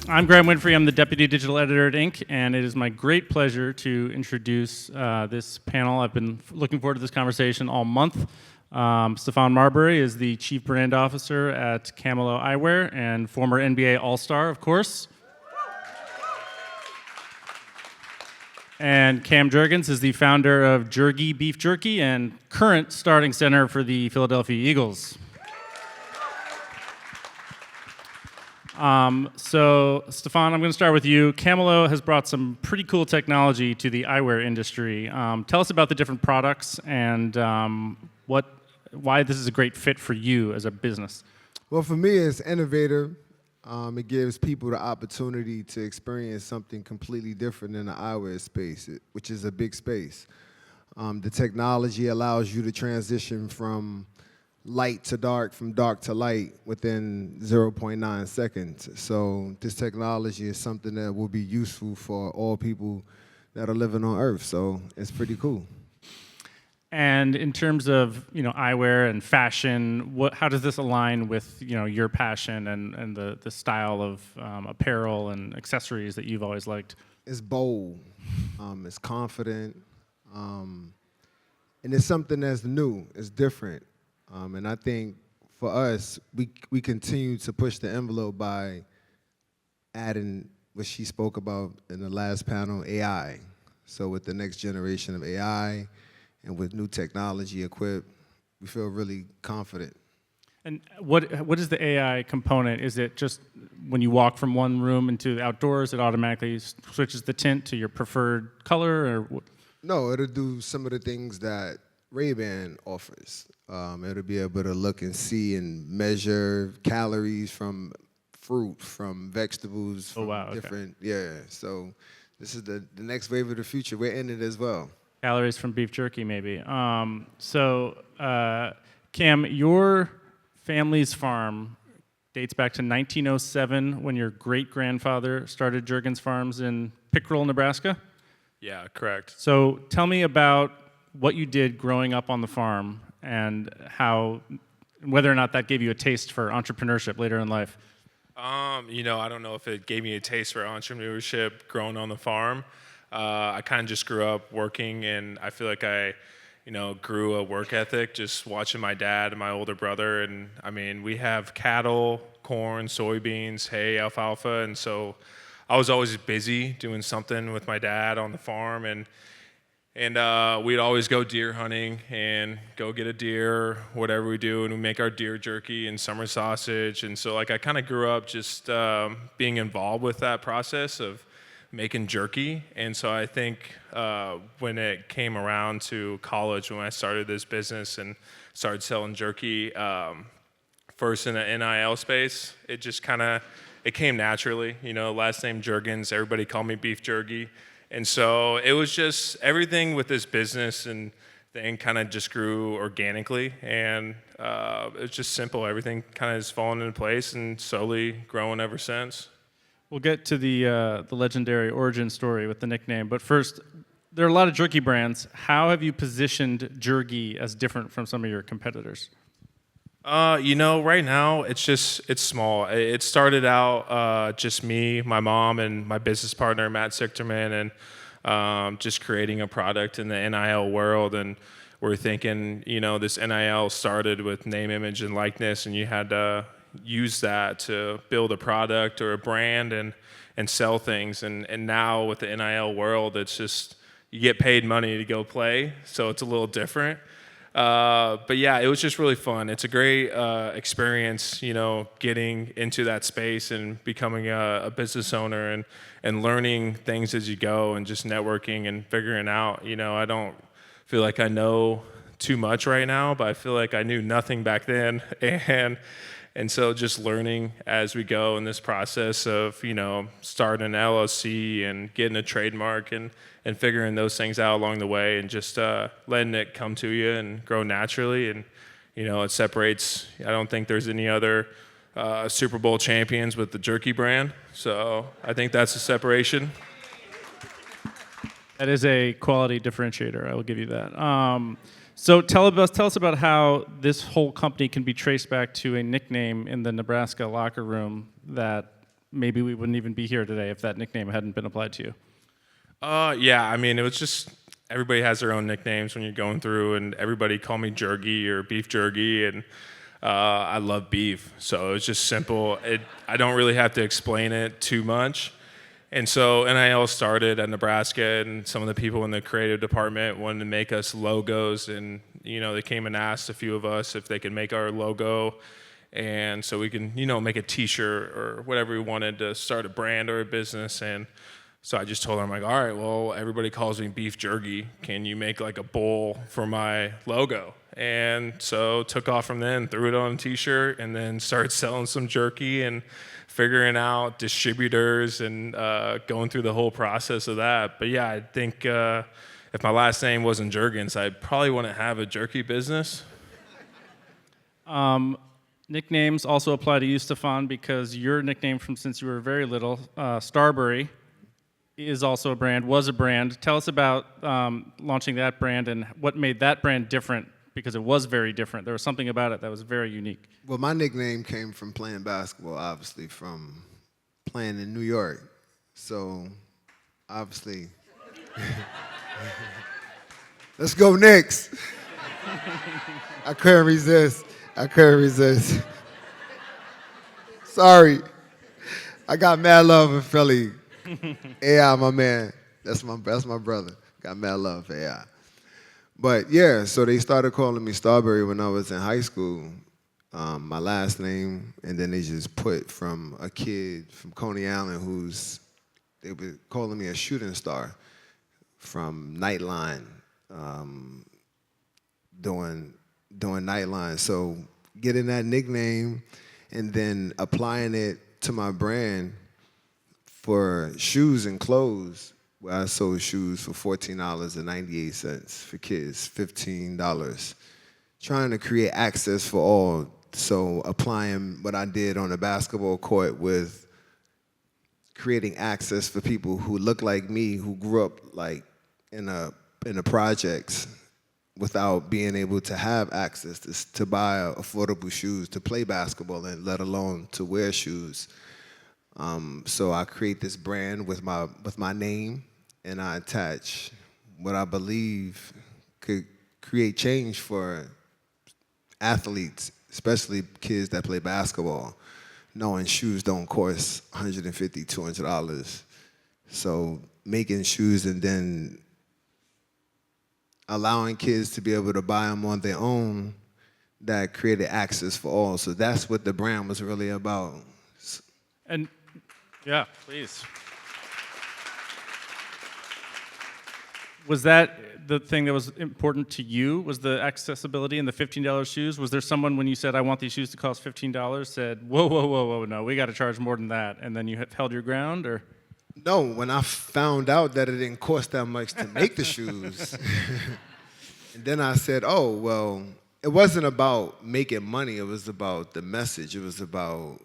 I'm Graham Winfrey. I'm the Deputy Digital Editor at Inc., and it is my great pleasure to introduce this panel. I've been looking forward to this conversation all month. Stephon Marbury is the Chief Brand Officer at Chamelo Eyewear and former NBA All-Star, of course. And Cam Jurgens is the founder of Beef Jurgy and current starting center for the Philadelphia Eagles. So, Stephon, I'm going to start with you. Chamelo has brought some pretty cool technology to the eyewear industry. Tell us about the different products and why this is a great fit for you as a business. Well, for me, it's innovative. It gives people the opportunity to experience something completely different in the eyewear space, which is a big space. The technology allows you to transition from light to dark, from dark to light within 0.9 seconds. So this technology is something that will be useful for all people that are living on Earth. So it's pretty cool. And in terms of eyewear and fashion, how does this align with your passion and the style of apparel and accessories that you've always liked? It's bold, it's confident, and it's something that's new. It's different. And I think for us, we continue to push the envelope by adding what she spoke about in the last panel, AI. So with the next generation of AI and with new technology equipped, we feel really confident. And what is the AI component? Is it just when you walk from one room into the outdoors, it automatically switches the tint to your preferred color? Or No, it'll do some of the things that Ray-Ban offers. It'll be able to look and see and measure calories from fruit, from vegetables, from different, So this is the next wave of the future. We're in it as well. Calories from beef jerky, maybe. Cam, your family's farm dates back to 1907 when your great-grandfather started Jurgens Farms in Pickrell, Nebraska? Yeah, correct. So tell me about what you did growing up on the farm and whether or not that gave you a taste for entrepreneurship later in life. I don't know if it gave me a taste for entrepreneurship growing on the farm. I kind of just grew up working, and I feel like I, grew a work ethic just watching my dad and my older brother. And I mean, we have cattle, corn, soybeans, hay, alfalfa, and so I was always busy doing something with my dad on the farm, and we'd always go deer hunting and go get a deer, whatever we do, and we make our deer jerky and summer sausage. And so I kind of grew up just being involved with that process of making jerky. And so I think when it came around to college, when I started this business and started selling jerky, first in the NIL space, it just it came naturally. Last name Jurgens, everybody called me Beef Jurgy. And so it was just everything with this business and thing kind of just grew organically, and it's just simple. Everything kind of has fallen into place and slowly growing ever since. We'll get to the legendary origin story with the nickname, but first, there are a lot of jerky brands. How have you positioned Jurgy as different from some of your competitors? Right now it's small. It started out just me, my mom, and my business partner Matt Sichterman, and just creating a product in the NIL world. And we're thinking, this NIL started with name, image, and likeness, and you had to use that to build a product or a brand and sell things. And now with the NIL world, it's just you get paid money to go play, so it's a little different. But yeah, it was just really fun. It's a great experience, getting into that space and becoming a business owner and learning things as you go and just networking and figuring out. I don't feel like I know too much right now, but I feel like I knew nothing back then. And so just learning as we go in this process of, starting an LLC and getting a trademark and figuring those things out along the way and just letting it come to you and grow naturally. And, it separates. I don't think there's any other Super Bowl champions with the jerky brand. So I think that's a separation. That is a quality differentiator. I will give you that. So tell us about how this whole company can be traced back to a nickname in the Nebraska locker room that maybe we wouldn't even be here today if that nickname hadn't been applied to you. Yeah, I mean, it was just everybody has their own nicknames when you're going through, and everybody called me Jurgy or Beef Jurgy, and I love beef, so it's just simple. I don't really have to explain it too much. And so NIL started at Nebraska, and some of the people in the creative department wanted to make us logos, and they came and asked a few of us if they could make our logo, and so we can make a T-shirt or whatever we wanted to start a brand or a business. And so I just told them, I'm like, all right, well, everybody calls me Beef Jurgy. Can you make like a bowl for my logo? And so took off from then, threw it on a T-shirt, and then started selling some jerky and figuring out distributors and going through the whole process of that. But yeah, I think if my last name wasn't Jurgens, I probably wouldn't have a jerky business. Nicknames also apply to you, Stephon, because your nickname from since you were very little, Starbury, is also a brand, was a brand. Tell us about launching that brand and what made that brand different, because it was very different. There was something about it that was very unique. Well, my nickname came from playing basketball, obviously, from playing in New York. So, obviously, let's go Knicks. I couldn't resist. Sorry. I got mad love in Philly. AI, my man. That's my brother. Got mad love for AI. But yeah, so they started calling me Starbury when I was in high school. My last name, and then they just put from a kid from Coney Island they were calling me a shooting star from Nightline, doing Nightline. So getting that nickname and then applying it to my brand for shoes and clothes, where I sold shoes for $14.98 for kids, $15. Trying to create access for all. So applying what I did on the basketball court with creating access for people who look like me, who grew up like in the projects without being able to have access to buy affordable shoes, to play basketball, and let alone to wear shoes. So I create this brand with my name, and I attach what I believe could create change for athletes, especially kids that play basketball, knowing shoes don't cost $150, $200. So making shoes and then allowing kids to be able to buy them on their own, that created access for all. So that's what the brand was really about. And yeah, please. Was that the thing that was important to you? Was the accessibility and the $15 shoes? Was there someone, when you said, I want these shoes to cost $15, said, whoa, no, we got to charge more than that, and then you held your ground, or? No, when I found out that it didn't cost that much to make the shoes, and then I said, oh, well, it wasn't about making money, it was about the message. It was about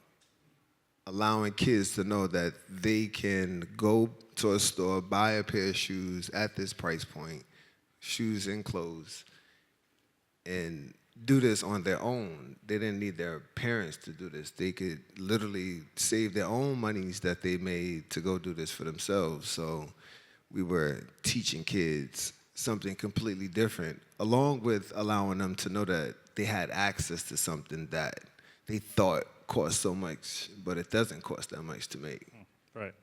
allowing kids to know that they can go to a store, buy a pair of shoes at this price point, shoes and clothes, and do this on their own. They didn't need their parents to do this. They could literally save their own monies that they made to go do this for themselves. So we were teaching kids something completely different, along with allowing them to know that they had access to something that they thought cost so much, but it doesn't cost that much to make. Right.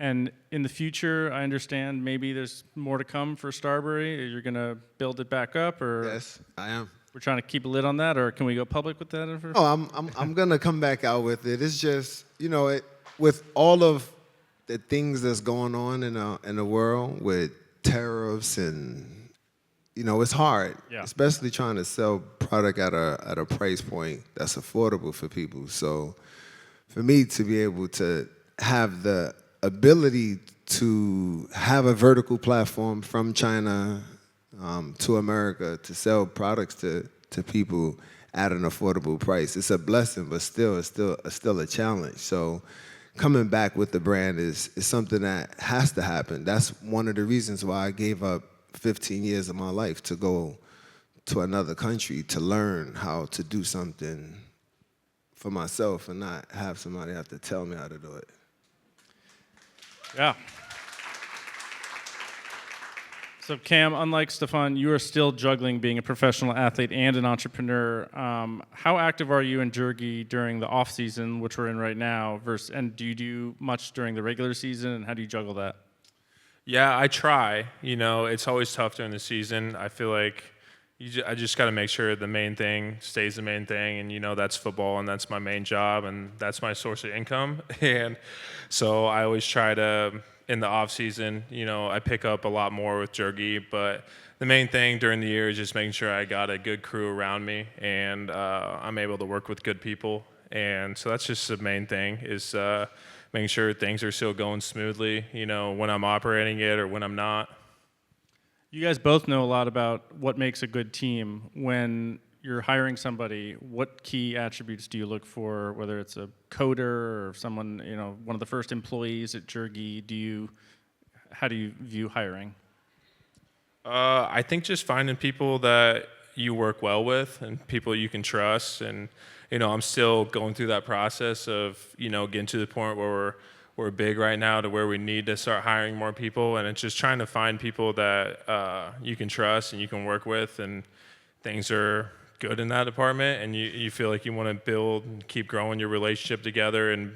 And in the future, I understand maybe there's more to come for Starbury. You're going to build it back up, or? Yes, I am. We're trying to keep a lid on that, or can we go public with that? Oh, I'm gonna come back out with it. It's just, with all of the things that's going on in the world with tariffs and, it's hard, especially trying to sell product at a price point that's affordable for people. So for me to be able to have the ability to have a vertical platform from China to America to sell products to people at an affordable price, it's a blessing, but it's still a challenge. So coming back with the brand is something that has to happen. That's one of the reasons why I gave up 15 years of my life to go to another country to learn how to do something for myself and not have somebody have to tell me how to do it. Yeah. So Cam, unlike Stephon, you are still juggling being a professional athlete and an entrepreneur. How active are you in Jurgy during the off season, which we're in right now, and do you do much during the regular season, and how do you juggle that? Yeah, I try. You know, it's always tough during the season. I feel like I just got to make sure the main thing stays the main thing, and that's football, and that's my main job, and that's my source of income. And so I always try to, in the off season, I pick up a lot more with Jurgy, but the main thing during the year is just making sure I got a good crew around me, and I'm able to work with good people. And so that's just the main thing is making sure things are still going smoothly, when I'm operating it or when I'm not. You guys both know a lot about what makes a good team. When you're hiring somebody, what key attributes do you look for, whether it's a coder or someone, one of the first employees at Jurgy? How do you view hiring? I think just finding people that you work well with and people you can trust. And, I'm still going through that process of, getting to the point where we're big right now to where we need to start hiring more people. And it's just trying to find people that you can trust and you can work with, and things are good in that department, and you feel like you want to build and keep growing your relationship together and,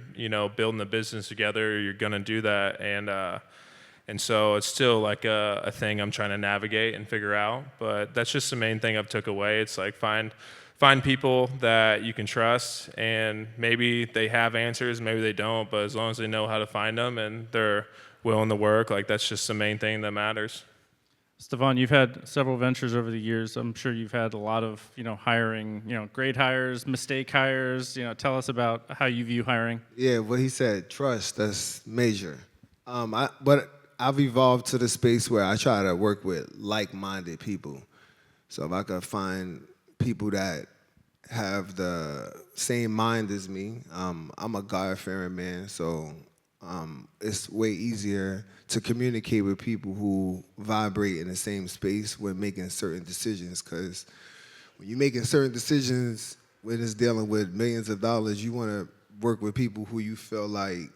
building the business together, you're going to do that. And so it's still like a thing I'm trying to navigate and figure out. But that's just the main thing I've took away. It's like find people that you can trust, and maybe they have answers, maybe they don't, but as long as they know how to find them and they're willing to work, like that's just the main thing that matters. Stephon, you've had several ventures over the years. I'm sure you've had a lot of, hiring, great hires, mistake hires. Tell us about how you view hiring. Yeah, what he said, trust, that's major. But I've evolved to the space where I try to work with like-minded people. So if I could find people that have the same mind as me, I'm a God-fearing man, so it's way easier to communicate with people who vibrate in the same space when making certain decisions. Because when you're making certain decisions, when it's dealing with millions of dollars, you want to work with people who you feel like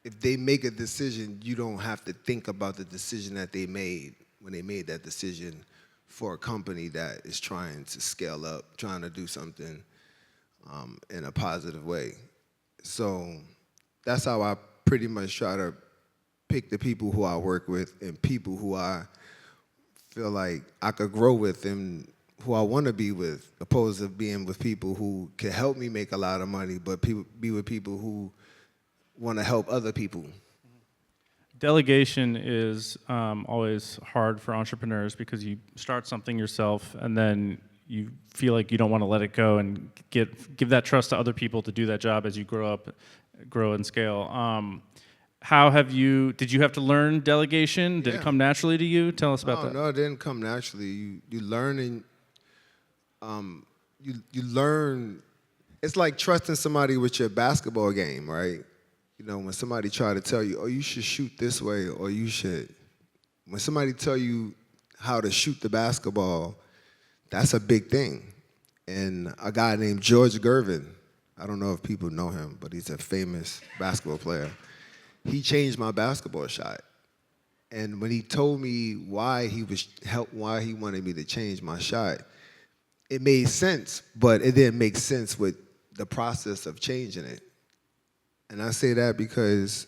if they make a decision, you don't have to think about the decision that they made when they made that decision for a company that is trying to scale up, trying to do something in a positive way. So that's how I pretty much try to pick the people who I work with and people who I feel like I could grow with and who I want to be with, opposed to being with people who can help me make a lot of money, but be with people who want to help other people. Delegation is always hard for entrepreneurs because you start something yourself and then you feel like you don't want to let it go and give that trust to other people to do that job as you grow and scale. Did you have to learn delegation? Did it come naturally to you? Tell us about that. No, it didn't come naturally. You learn and you learn. It's like trusting somebody with your basketball game, right? When somebody try to tell you, oh, you should shoot this way, or when somebody tell you how to shoot the basketball, that's a big thing. And a guy named George Gervin, I don't know if people know him, but he's a famous basketball player. He changed my basketball shot. And when he told me why he wanted me to change my shot, it made sense, but it didn't make sense with the process of changing it. And I say that because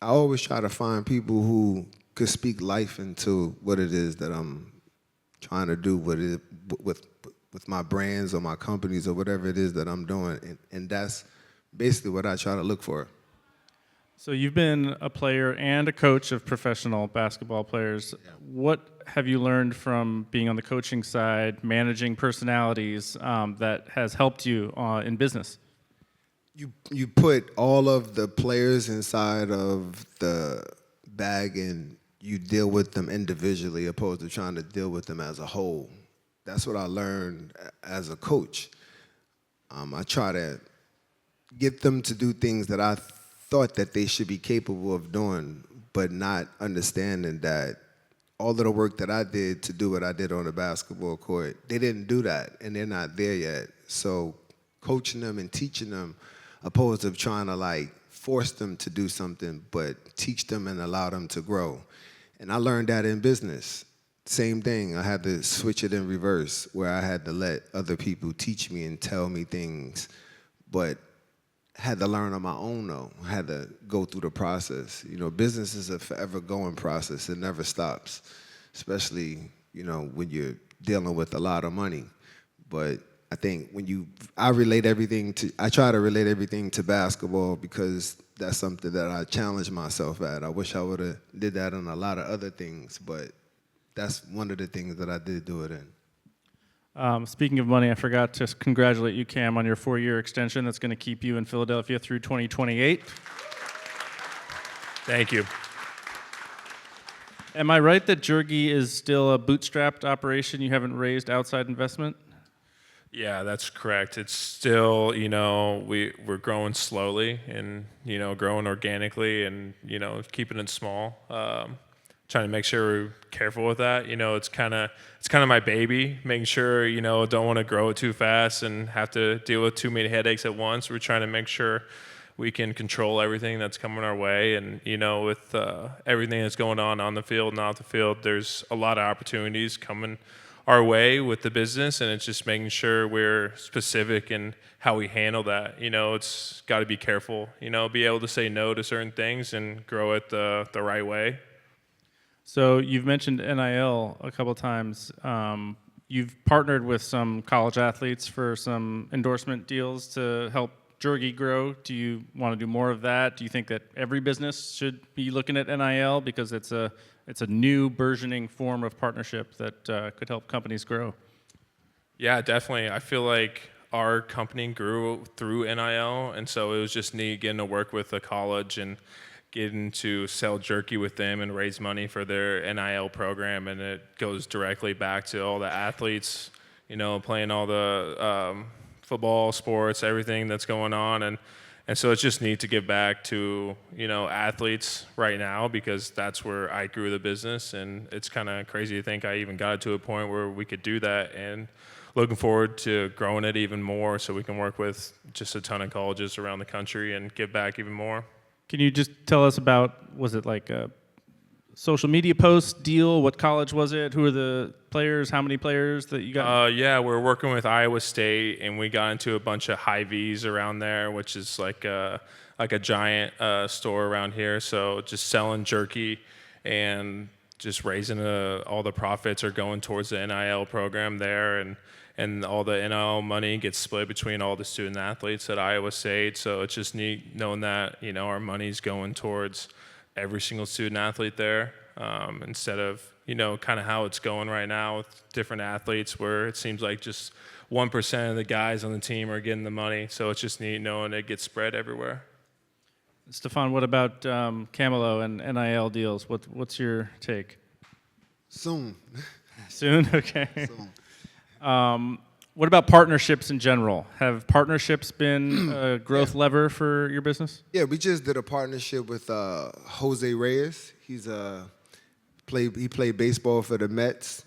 I always try to find people who could speak life into what it is that I'm trying to do with my brands or my companies or whatever it is that I'm doing. And that's basically what I try to look for. So you've been a player and a coach of professional basketball players. Yeah. What have you learned from being on the coaching side, managing personalities, that has helped you in business? You put all of the players inside of the bag and you deal with them individually opposed to trying to deal with them as a whole. That's what I learned as a coach. I try to get them to do things that I thought that they should be capable of doing, but not understanding that all of the work that I did to do what I did on the basketball court, they didn't do that, and they're not there yet. So coaching them and teaching them opposed to trying to force them to do something, but teach them and allow them to grow. And I learned that in business. Same thing. I had to switch it in reverse, where I had to let other people teach me and tell me things, but had to learn on my own, though. I had to go through the process. You know, business is a forever going process. It never stops, especially, you know, when you're dealing with a lot of money. But I think I try to relate everything to basketball because that's something that I challenge myself at. I wish I would have did that on a lot of other things, but that's one of the things that I did do it in. Speaking of money, I forgot to congratulate you, Cam, on your 4-year extension that's going to keep you in Philadelphia through 2028. Thank you. Am I right that Jurgy is still a bootstrapped operation? You haven't raised outside investment? Yeah, that's correct. It's still, you know, we're growing slowly and, you know, growing organically and, you know, keeping it small. Trying to make sure we're careful with that. You know, it's kind of my baby, making sure, you know, don't want to grow it too fast and have to deal with too many headaches at once. We're trying to make sure we can control everything that's coming our way. And, you know, with everything that's going on the field and off the field, there's a lot of opportunities coming our way with the business, and it's just making sure we're specific in how we handle that. You know, it's got to be careful, you know, be able to say no to certain things and grow it the right way. So you've mentioned NIL a couple times. You've partnered with some college athletes for some endorsement deals to help Jurgy grow. Do you want to do more of that? Do you think that every business should be looking at NIL because it's a new burgeoning form of partnership that could help companies grow? Yeah, definitely. I feel like our company grew through NIL, and so it was just neat getting to work with a college and getting to sell jerky with them and raise money for their NIL program, and it goes directly back to all the athletes, you know, playing all the football, sports, everything that's going on, and so it's just neat to give back to, you know, athletes right now because that's where I grew the business, and it's kind of crazy to think I even got it to a point where we could do that, and looking forward to growing it even more so we can work with just a ton of colleges around the country and give back even more. Can you just tell us about, was it like a social media post deal? What college was it? Who are the players? How many players that you got? Yeah, we're working with Iowa State, and we got into a bunch of Hy-Vees around there, which is like a giant store around here. So just selling jerky and just raising all the profits are going towards the NIL program there, and all the NIL money gets split between all the student athletes at Iowa State. So it's just neat knowing that, you know, our money's going towards every single student athlete there, instead of, you know, kind of how it's going right now with different athletes where it seems like just 1% of the guys on the team are getting the money. So it's just neat knowing it gets spread everywhere. Stephon, what about Chamelo and NIL deals? What's your take? Soon. Soon? Okay. Soon. What about partnerships in general? Have partnerships been a growth lever for your business? Yeah, we just did a partnership with Jose Reyes. He played baseball for the Mets.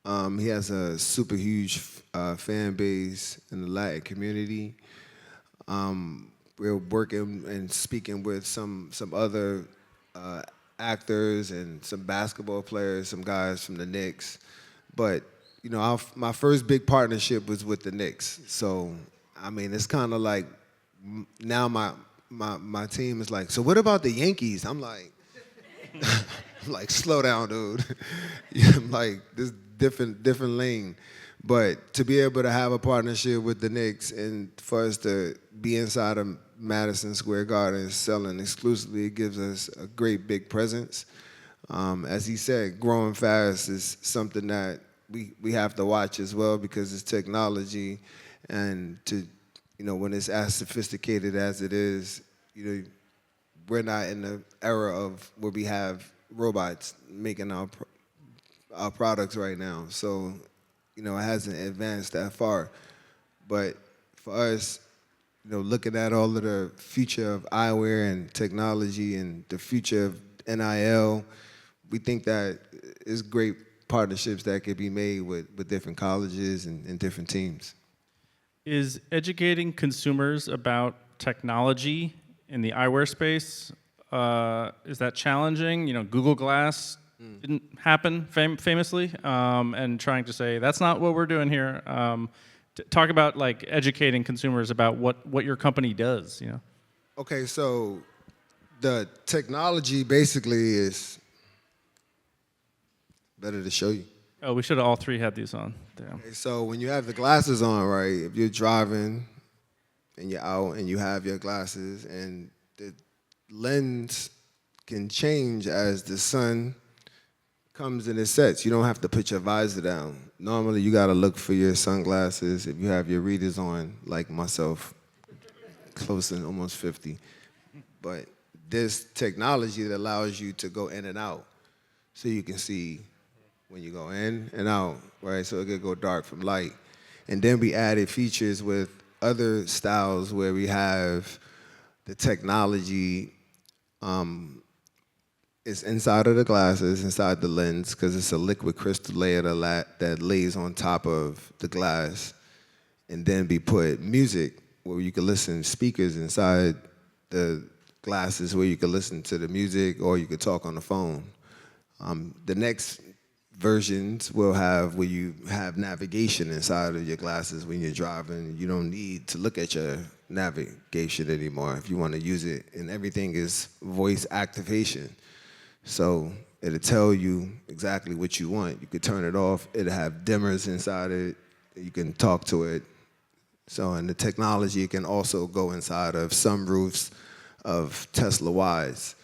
He has a super huge fan base in the Latin community. We're working and speaking with some other actors and some basketball players, some guys from the Knicks. But you know, my first big partnership was with the Knicks. So, I mean, it's kind of like now my team is like, so what about the Yankees? I'm like, slow down, dude. I'm like, this different lane. But to be able to have a partnership with the Knicks and for us to be inside of Madison Square Garden selling exclusively, it gives us a great big presence. As he said, growing fast is something that we have to watch as well because it's technology, and when it's as sophisticated as it is, you know, we're not in the era of where we have robots making our products right now. So, you know, it hasn't advanced that far. But for us, you know, looking at all of the future of eyewear and technology and the future of NIL, we think that it's great partnerships that could be made with different colleges and different teams. Is educating consumers about technology in the eyewear space. Is that challenging? You know, Google Glass didn't happen famously, and trying to say that's not what we're doing here. Talk about like educating consumers about what your company does. You know. Okay, so the technology basically is better to show you. Oh, we should have all three had these on. Damn. Okay, so when you have the glasses on, right, if you're driving and you're out and you have your glasses and the lens can change as the sun comes and it sets. You don't have to put your visor down. Normally, you got to look for your sunglasses if you have your readers on, like myself, close to almost 50. But there's technology that allows you to go in and out so you can see when you go in and out, right? So it could go dark from light. And then we added features with other styles where we have the technology is inside of the glasses, inside the lens, because it's a liquid crystal layer that lays on top of the glass. And then we put music where you can listen, speakers inside the glasses where you can listen to the music or you could talk on the phone. The next versions will have where you have navigation inside of your glasses when you're driving. You don't need to look at your navigation anymore if you want to use it. And everything is voice activation. So it'll tell you exactly what you want. You could turn it off. It'll have dimmers inside it. You can talk to it. So, and the technology can also go inside of sunroofs of Tesla Ys.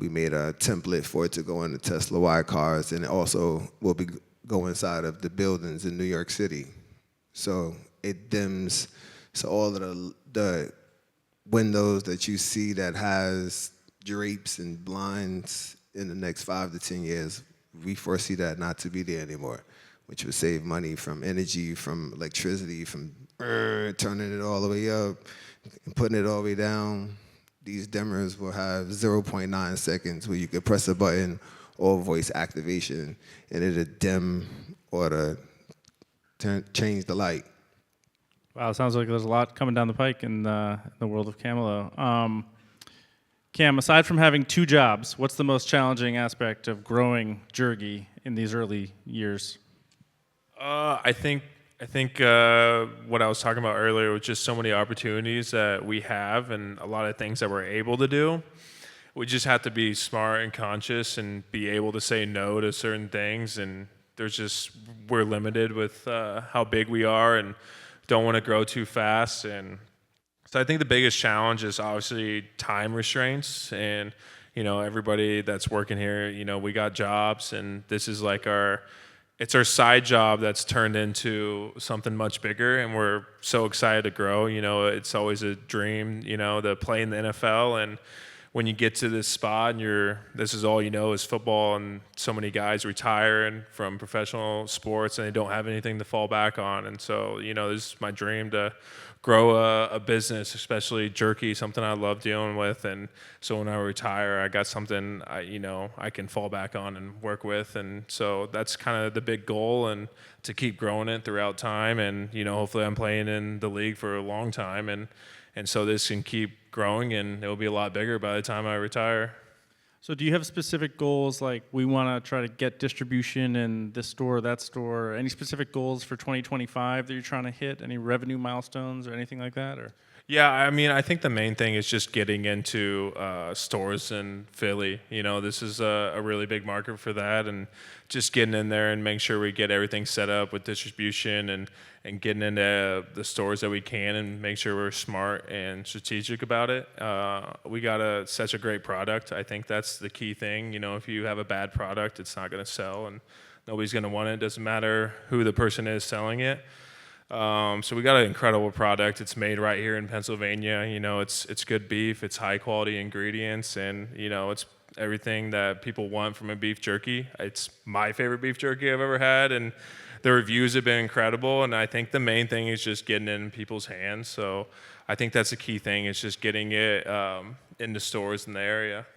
We made a template for it to go into Tesla Y cars, and it also will go inside of the buildings in New York City. So it dims. So all of the windows that you see that has drapes and blinds in the next 5 to 10 years, we foresee that not to be there anymore, which would save money from energy, from electricity, from turning it all the way up and putting it all the way down. These dimmers will have 0.9 seconds where you could press a button or voice activation, and it'll dim or change the light. Wow, it sounds like there's a lot coming down the pike in the world of Chamelo. Cam, aside from having 2 jobs, what's the most challenging aspect of growing Jurgy in these early years? I think what I was talking about earlier was just so many opportunities that we have and a lot of things that we're able to do. We just have to be smart and conscious and be able to say no to certain things. And we're limited with how big we are and don't want to grow too fast. And so I think the biggest challenge is obviously time restraints. And, everybody that's working here, we got jobs and this is like it's our side job that's turned into something much bigger, and we're so excited to grow. It's always a dream, to play in the NFL, and when you get to this spot and this is all is football, and so many guys retire from professional sports and they don't have anything to fall back on. And so, this is my dream to grow a business, especially jerky, something I love dealing with. And so when I retire, I got something I can fall back on and work with. And so that's kind of the big goal, and to keep growing it throughout time. And hopefully I'm playing in the league for a long time, and so this can keep growing, and it will be a lot bigger by the time I retire. So do you have specific goals, like we want to try to get distribution in this store, that store? Any specific goals for 2025 that you're trying to hit? Any revenue milestones or anything like that? Or Yeah, I think the main thing is just getting into stores in Philly. This is a really big market for that, and just getting in there and making sure we get everything set up with distribution and getting into the stores that we can and make sure we're smart and strategic about it. We got such a great product. I think that's the key thing. If you have a bad product, it's not going to sell, and nobody's going to want it. It doesn't matter who the person is selling it. So we got an incredible product. It's made right here in Pennsylvania. It's good beef. It's high quality ingredients, and it's everything that people want from a beef jerky. It's my favorite beef jerky I've ever had, and the reviews have been incredible. And I think the main thing is just getting it in people's hands. So I think that's the key thing. Is just getting it into stores in the area.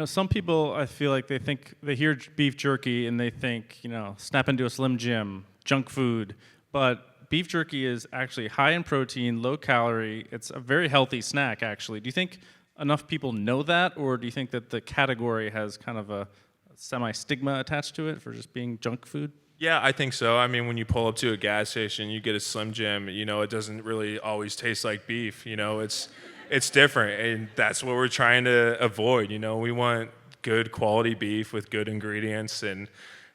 Some people, I feel like they hear beef jerky and they think, snap into a Slim Jim, junk food. But beef jerky is actually high in protein, low calorie. It's a very healthy snack, actually. Do you think enough people know that, or do you think that the category has kind of a semi-stigma attached to it for just being junk food? Yeah, I think so. I mean, when you pull up to a gas station, you get a Slim Jim, it doesn't really always taste like beef. It's different, and that's what we're trying to avoid. We want good quality beef with good ingredients, and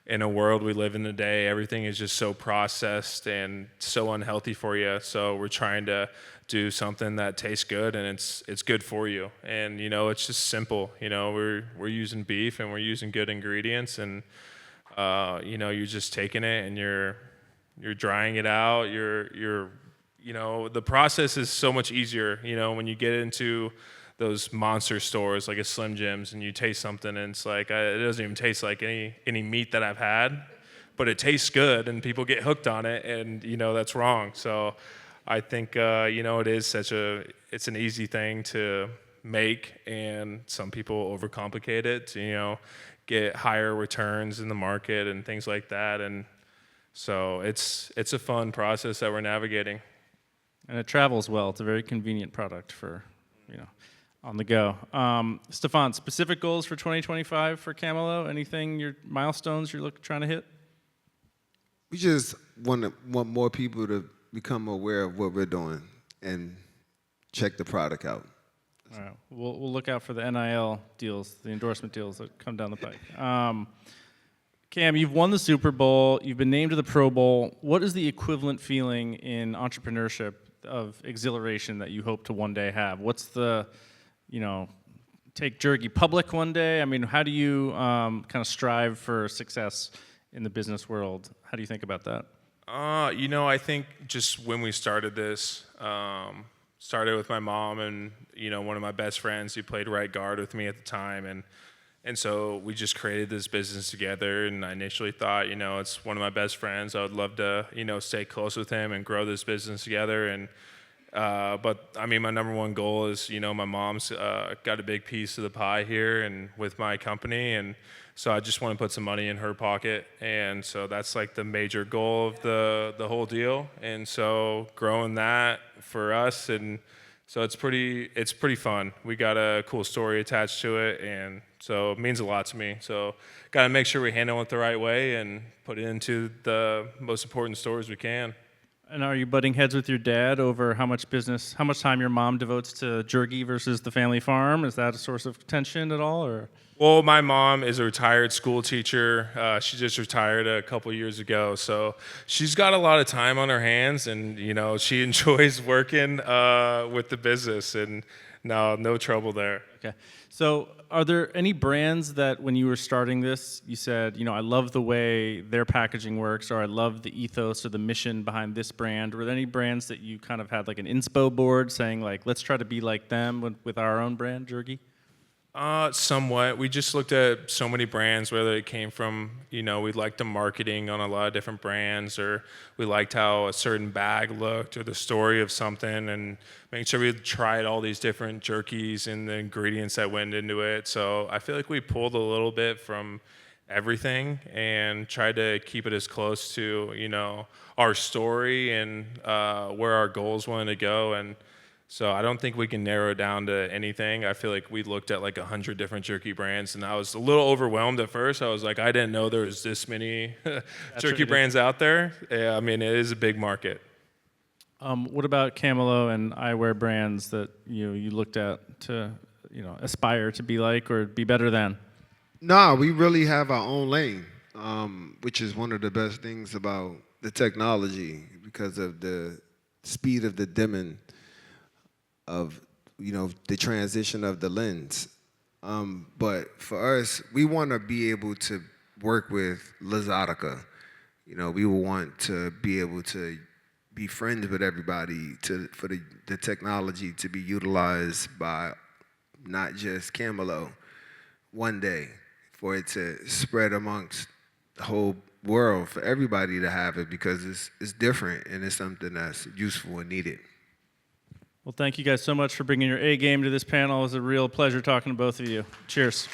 in a world we live in today, everything is just so processed and so unhealthy for you. So we're trying to do something that tastes good and it's good for you. And it's just simple. We're using beef and we're using good ingredients, and you're just taking it and you're drying it out. The process is so much easier. When you get into those monster stores like a Slim Jims and you taste something and it's like it doesn't even taste like any meat that I've had, but it tastes good and people get hooked on it, and that's wrong. So I think it's an easy thing to make, and some people overcomplicate it to get higher returns in the market and things like that. And so it's a fun process that we're navigating. And it travels well. It's a very convenient product for, on the go. Stephon, specific goals for 2025 for Chamelo? Anything, your milestones you're trying to hit? We just want more people to become aware of what we're doing and check the product out. All right. We'll look out for the NIL deals, the endorsement deals that come down the pike. Cam, you've won the Super Bowl. You've been named to the Pro Bowl. What is the equivalent feeling in entrepreneurship of exhilaration that you hope to one day have? What's the, take Jurgy public one day? I mean, how do you kind of strive for success in the business world? How do you think about that? I think just when we started this, started with my mom and, one of my best friends who played right guard with me at the time. And so we just created this business together, and I initially thought, it's one of my best friends. I would love to, stay close with him and grow this business together. And but I mean, my number one goal is, my mom's got a big piece of the pie here and with my company, and so I just want to put some money in her pocket. And so that's like the major goal of the whole deal. And so growing that for us, and so it's pretty fun. We got a cool story attached to it, and so it means a lot to me. So got to make sure we handle it the right way and put it into the most important stores we can. And are you butting heads with your dad over how much time your mom devotes to Jurgy versus the family farm? Is that a source of tension at all, or? Well, my mom is a retired school teacher. She just retired a couple years ago, so she's got a lot of time on her hands, and she enjoys working with the business, and no trouble there. Okay. So are there any brands that when you were starting this, you said, I love the way their packaging works, or I love the ethos or the mission behind this brand? Were there any brands that you kind of had like an inspo board saying like, let's try to be like them with our own brand, Jurgy? Somewhat. We just looked at so many brands, whether it came from, we liked the marketing on a lot of different brands, or we liked how a certain bag looked or the story of something, and making sure we tried all these different jerkies and the ingredients that went into it. So I feel like we pulled a little bit from everything and tried to keep it as close to, our story and where our goals wanted to go. And so I don't think we can narrow it down to anything. I feel like we looked at like 100 different jerky brands, and I was a little overwhelmed at first. I was like, I didn't know there was this many jerky brands out there. Yeah, I mean, it is a big market. What about Chamelo and eyewear brands that you looked at to aspire to be like or be better than? No, we really have our own lane, which is one of the best things about the technology because of the speed of the dimming of the transition of the lens. But for us, we want to be able to work with Luxottica. We want to be able to be friends with everybody for the technology to be utilized by not just Chamelo one day, for it to spread amongst the whole world, for everybody to have it, because it's different and it's something that's useful and needed. Well, thank you guys so much for bringing your A game to this panel. It was a real pleasure talking to both of you. Cheers.